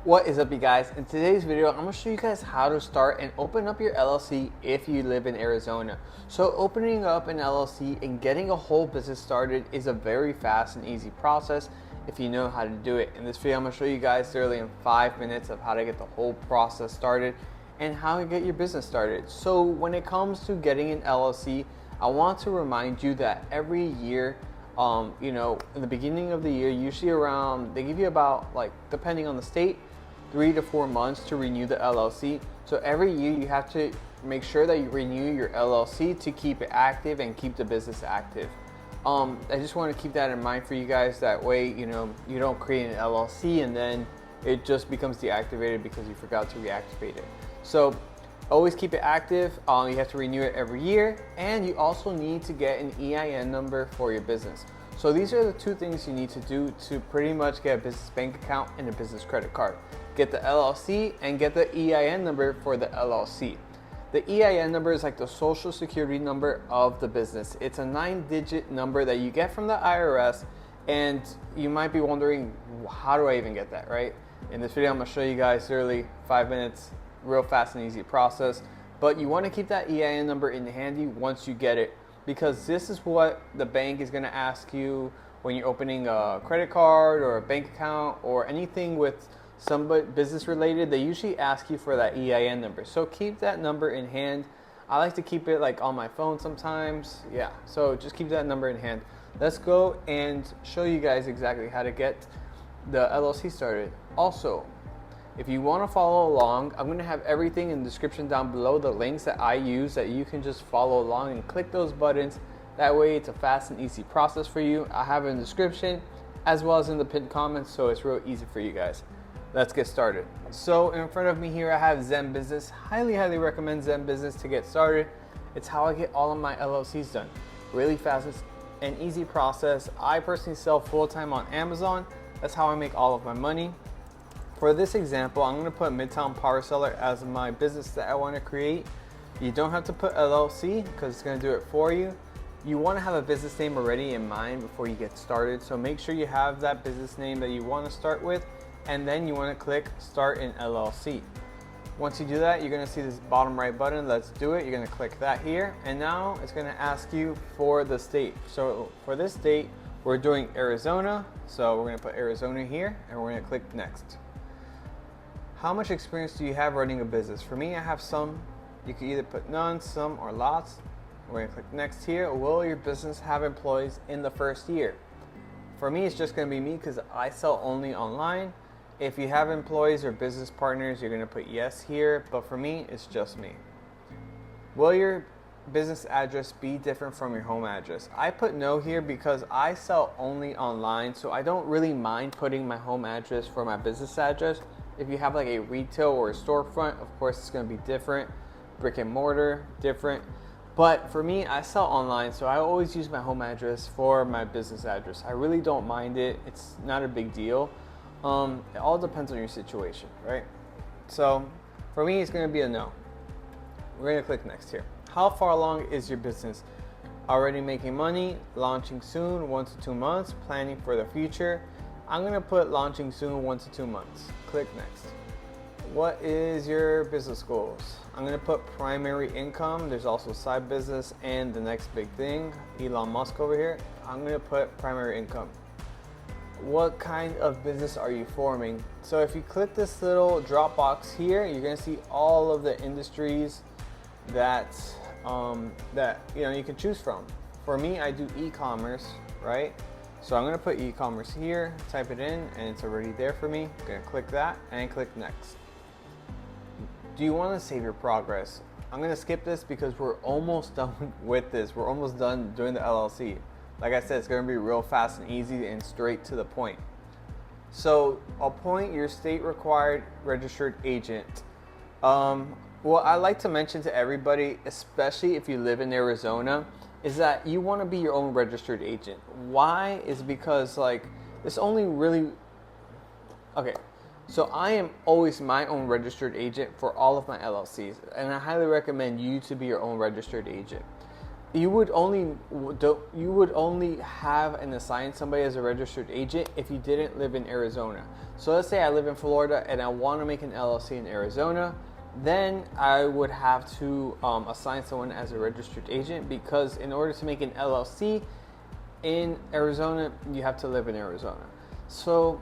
What is up, you guys? In today's video, I'm going to show you guys how to start and open up your LLC if you live in Arizona. So opening up an LLC and getting a whole business started is a very fast and easy process if you know how to do it. In this video, I'm going to show you guys literally in 5 minutes of how to get the whole process started and how to get your business started. So when it comes to getting an LLC, I want to remind you that every year, in the beginning of the year, usually around, they give you about, like, depending on the state, 3 to 4 months to renew the LLC. So every year you have to make sure that you renew your LLC to keep it active and keep the business active. I just want to keep that in mind for you guys. That way, you don't create an LLC and then it just becomes deactivated because you forgot to reactivate it. So always keep it active. You have to renew it every year, and you also need to get an EIN number for your business. So these are the two things you need to do to pretty much get a business bank account and a business credit card. Get the LLC and get the EIN number for the LLC. The EIN number is like the social security number of the business. It's a 9-digit number that you get from the IRS, and you might be wondering, how do I even get that, right? In this video, I'm gonna show you guys literally 5 minutes, real fast and easy process. But you wanna keep that EIN number in handy once you get it, because this is what the bank is gonna ask you when you're opening a credit card or a bank account or anything with somebody business related. They usually ask you for that EIN number. So keep that number in hand. I like to keep it like on my phone sometimes. Yeah, so just keep that number in hand. Let's go and show you guys exactly how to get the LLC started. Also, if you want to follow along, I'm going to have everything in the description down below, the links that I use that you can just follow along and click those buttons. That way it's a fast and easy process for you. I have it in the description as well as in the pinned comments, so it's real easy for you guys. Let's get started. So in front of me here, I have ZenBusiness. Highly recommend ZenBusiness to get started. It's how I get all of my LLCs done. Really fast and easy process. I personally sell full-time on Amazon. That's how I make all of my money. For this example, I'm gonna put Midtown Power Seller as my business that I wanna create. You don't have to put LLC because it's gonna do it for you. You wanna have a business name already in mind before you get started. So make sure you have that business name that you wanna start with, and then you want to click Start an LLC. Once you do that, you're going to see this bottom right button, Let's Do It. You're going to click that here, and now it's going to ask you for the state. So for this state, we're doing Arizona, so we're going to put Arizona here, and we're going to click Next. How much experience do you have running a business? For me, I have some. You can either put none, some, or lots. We're going to click Next here. Will your business have employees in the first year? For me, it's just going to be me because I sell only online. If you have employees or business partners, you're going to put yes here, but for me, it's just me. Will your business address be different from your home address? I put no here because I sell only online, so I don't really mind putting my home address for my business address. If you have like a retail or a storefront, of course it's going to be different. Brick and mortar, different. But for me, I sell online, so I always use my home address for my business address. I really don't mind it. It's not a big deal. It all depends on your situation, right? So for me, it's going to be a no. We're going to click Next here. How far along is your business? Already making money, launching soon, 1 to 2 months, planning for the future. I'm going to put launching soon, 1 to 2 months. Click Next. What is your business goals? I'm going to put primary income. There's also side business and the next big thing, Elon Musk over here. I'm going to put primary income. What kind of business are you forming? So if you click this little drop box here, you're going to see all of the industries that you can choose from. For me, I do e-commerce, right? So I'm going to put e-commerce here, type it in, and it's already there for me. I'm going to click that and click Next. Do you want to save your progress? I'm going to skip this because we're almost done with this. We're almost done doing the LLC. Like I said, it's going to be real fast and easy and straight to the point. So appoint your state required registered agent. What I like to mention to everybody, especially if you live in Arizona, is that you want to be your own registered agent. Why? Is because it's only really, okay. So I am always my own registered agent for all of my LLCs, and I highly recommend you to be your own registered agent. you would only have and assign somebody as a registered agent if you didn't live in Arizona. So let's say I live in Florida and I want to make an LLC in Arizona, then I would have to assign someone as a registered agent, because in order to make an LLC in Arizona, you have to live in Arizona. So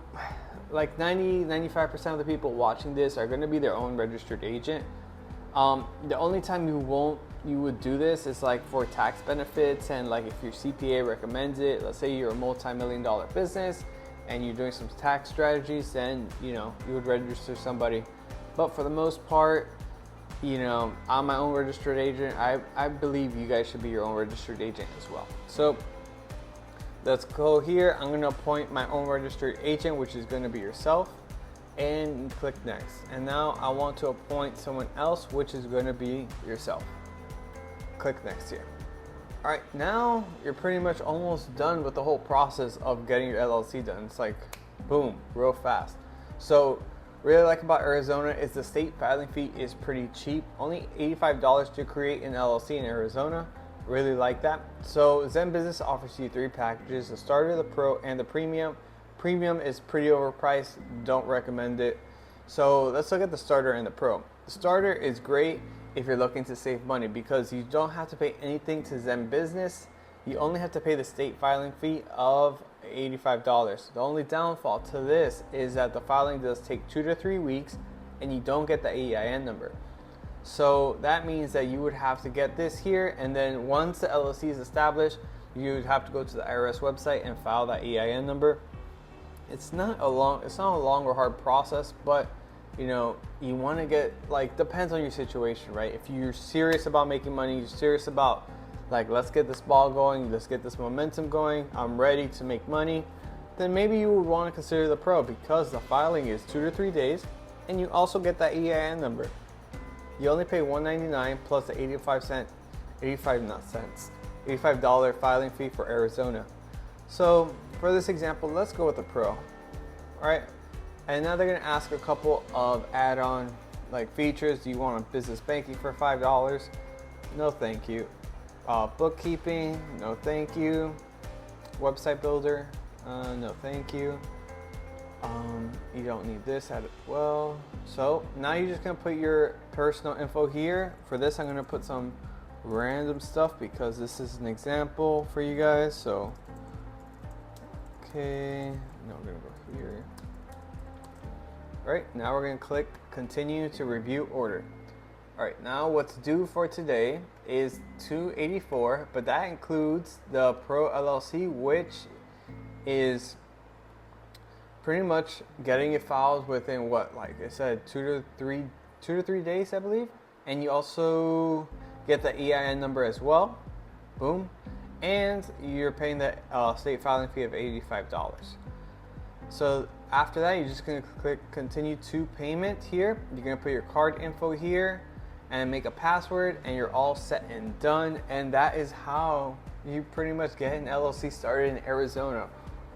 like 95% of the people watching this are going to be their own registered agent. The only time you would do this is like for tax benefits, and like if your CPA recommends it. Let's say you're a multi-million-dollar business and you're doing some tax strategies, then you would register somebody. But for the most part, I'm my own registered agent. I believe you guys should be your own registered agent as well. So let's go here. I'm going to appoint my own registered agent, which is going to be yourself, and click next. And now I want to appoint someone else, which is going to be yourself. Click next here. All right, now you're pretty much almost done with the whole process of getting your LLC done. It's like boom, real fast. So really like about Arizona is the state filing fee is pretty cheap, only $85 to create an LLC in Arizona. Really like that. So ZenBusiness offers you 3 packages: the starter, the pro, and the premium. Premium is pretty overpriced, don't recommend it. So let's look at the starter and the pro. The starter is great if you're looking to save money, because you don't have to pay anything to ZenBusiness. You only have to pay the state filing fee of $85. The only downfall to this is that the filing does take 2 to 3 weeks and you don't get the EIN number. So that means that you would have to get this here, and then once the LLC is established, you would have to go to the IRS website and file that EIN number. It's not a long or hard process, but you want to get, like, depends on your situation, right? If you're serious about making money, you're serious about, like, let's get this ball going, let's get this momentum going, I'm ready to make money, then maybe you would want to consider the pro, because the filing is 2 to 3 days and you also get that EIN number. You only pay $199 plus the $85 filing fee for Arizona. So for this example, let's go with the pro. All right, and now they're going to ask a couple of add-on like features. Do you want a business banking for $5? No thank you. Bookkeeping? No thank you. Website builder? No thank you. You don't need this as well. So now you're just going to put your personal info here. For this, I'm going to put some random stuff because this is an example for you guys. So okay, now we're going to go here. All right, now we're going to click continue to review order. All right, now what's due for today is $284, but that includes the Pro LLC, which is pretty much getting it filed within what, like I said, 2 to 3 days, I believe. And you also get the EIN number as well. Boom. And you're paying the state filing fee of $85. So after that, you're just going to click continue to payment here. You're going to put your card info here and make a password, and you're all set and done. And that is how you pretty much get an LLC started in Arizona.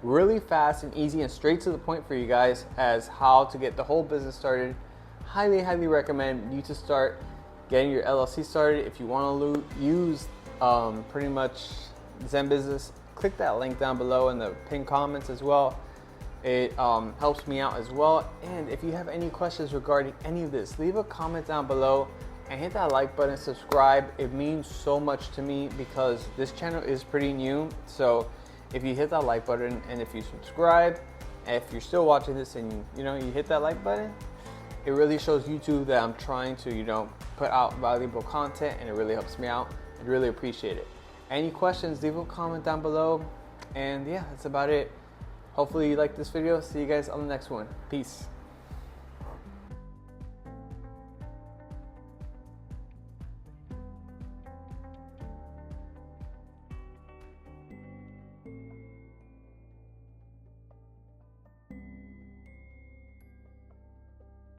Really fast and easy and straight to the point for you guys as how to get the whole business started. Highly recommend you to start getting your LLC started. If you want to use pretty much ZenBusiness, click that link down below in the pinned comments as well. It helps me out as well. And if you have any questions regarding any of this, leave a comment down below and hit that like button, subscribe. It means so much to me because this channel is pretty new. So if you hit that like button and if you subscribe, and if you're still watching this and you hit that like button, it really shows YouTube that I'm trying to put out valuable content, and it really helps me out. I'd really appreciate it. Any questions, leave a comment down below. And yeah, that's about it. Hopefully you liked this video. See you guys on the next one. Peace.